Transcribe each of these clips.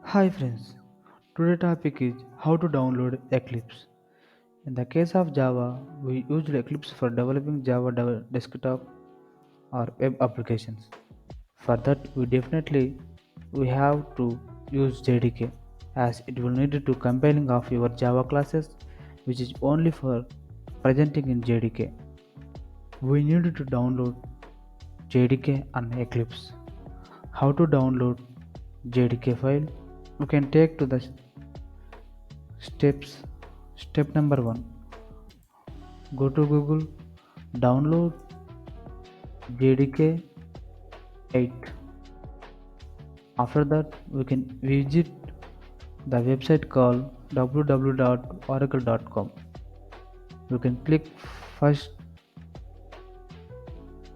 Hi friends, today topic is how to download Eclipse. In the case of Java, we use Eclipse for developing Java desktop or web applications. For that, we have to use JDK as it will need to compiling of your Java classes, which is only for presenting in JDK. We need to download JDK and Eclipse. How to download JDK file? We can take to the steps. Step number 1, go to Google, download JDK 8. After that, we can visit the website called www.oracle.com. You can click first.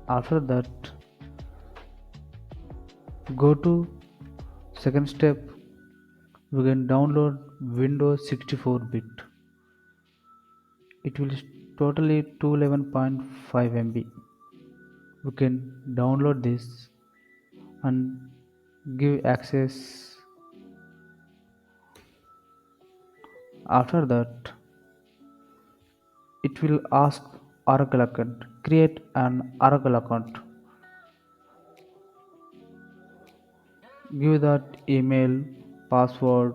After that, go to second step. We can download Windows 64-bit. It will totally 211.5 MB. We can download this and give access. After that, it will ask Oracle account. Create an Oracle account. Give that email, password,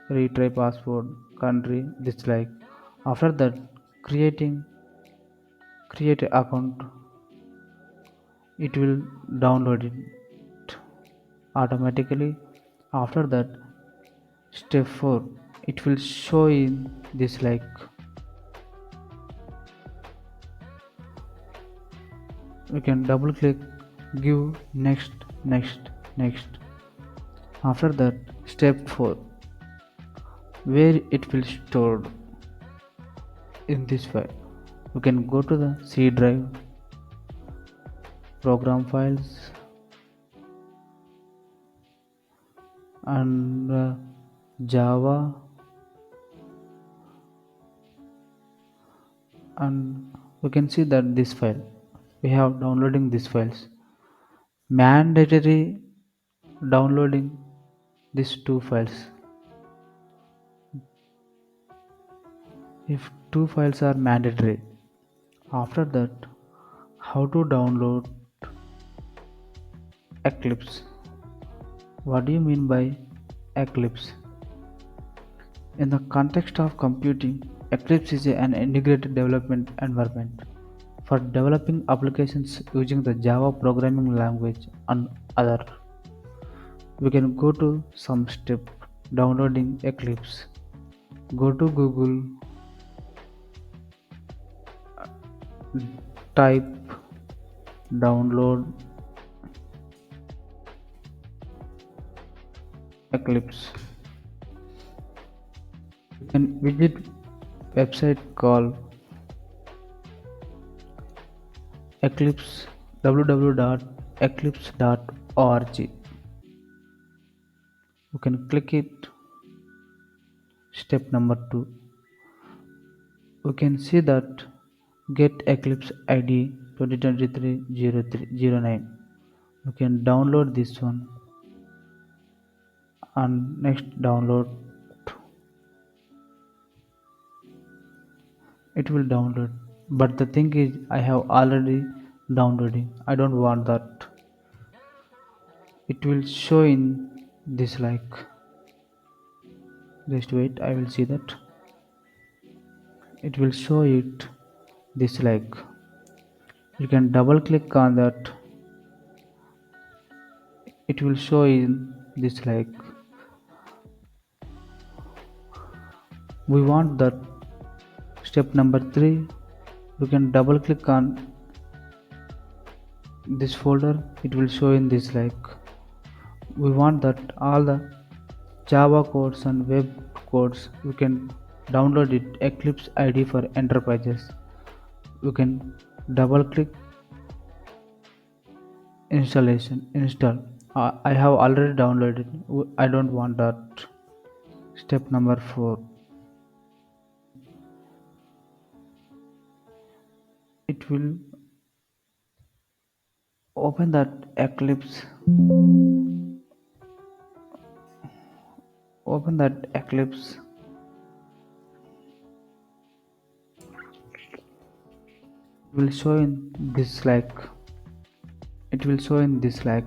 retry password, country, dislike. After that, create an account. It will download it automatically. After that, step 4. It will show in this like. We can double click, give next, next. After that, step 4, where it will stored in this file. We can go to the C drive, program files, and Java, and we can see that this file we have downloading these files. Mandatory downloading these two files. If two files are mandatory, after that, how to download Eclipse? What do you mean by Eclipse? In the context of computing, Eclipse is an integrated development environment for developing applications using the Java programming language and other. We can go to some step downloading Eclipse. Go to Google, type download Eclipse. You can visit website called Eclipse www.eclipse.org. You can click it. Step number 2. We can see that get Eclipse ID 2023-03-09. You can download this one and next download. It will download, but the thing is I have already downloading. I don't want that. It will show in this like. Just wait, I will see that. It will show it this like. You can double click on that. It will show in this like. We want that. Step number 3. You can double click on this folder. It will show in this like. We want that all the Java codes and web codes. You can download it. Eclipse IDE for enterprises. You can double click install. I have already downloaded. I don't want that. Step number 4. It will open that Eclipse. Open that Eclipse. Will show in this like it will show in this like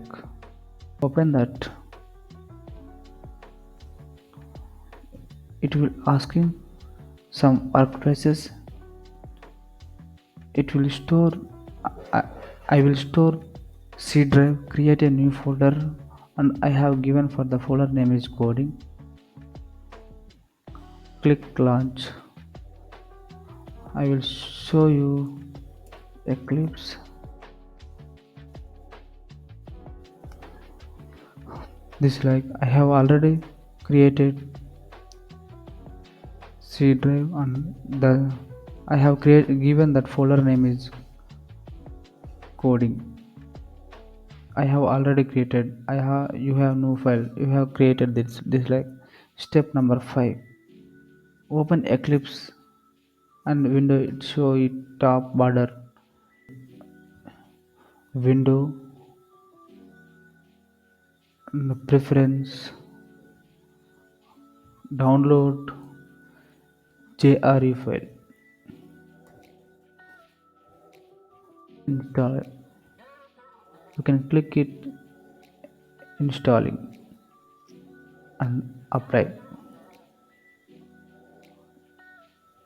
open that. It will asking some workspaces. It will store. I, I will store C drive. Create a new folder, and I have given for the folder name is coding. Click launch. I will show you Eclipse. This like I have already created C drive, and the I have given that folder name is coding. I have already created. You have no file. You have created this like step number 5. Open Eclipse and window it show it top border window preference download JRE file install it. You can click it installing and apply.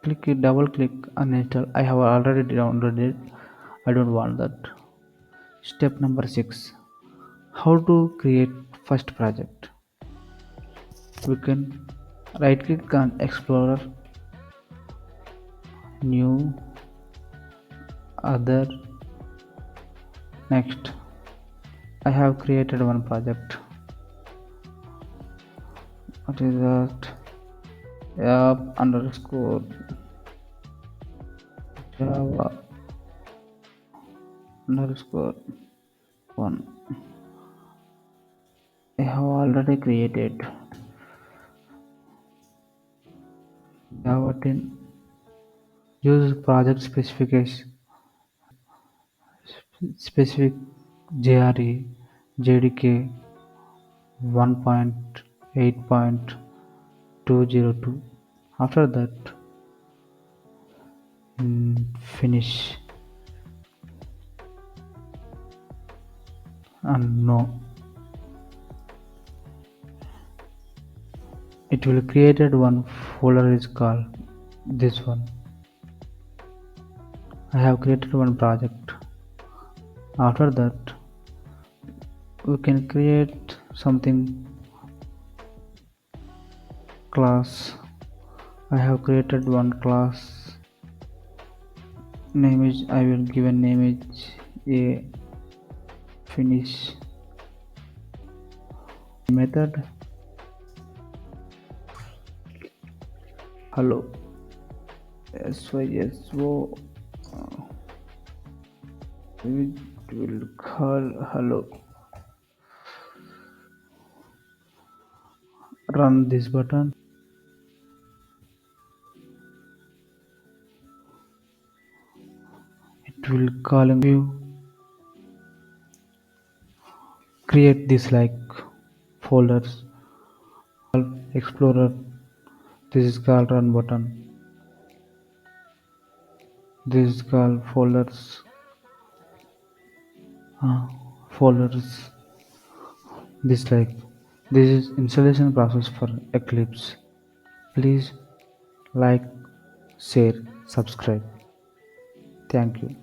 Click it, double click and install. I have already downloaded it. I don't want that. Step number 6. How to create first project. We can right click on Explorer, new, other, next. I have created one project. What is that? App underscore Java underscore 1. I have already created Java 10. Use project specific JRE JDK 1.8.202. After that, finish and no. It will created one folder is called this one. I have created one project. After that, we can create something class. I have created one class. Name is I will give a name is a finish method. Hello. SYSO. It will call hello. Run this button. It will call you. Create this like folders. Explorer. This is called run button. This is called folders. Folders. This is installation process for Eclipse. Please like, share, subscribe. Thank you.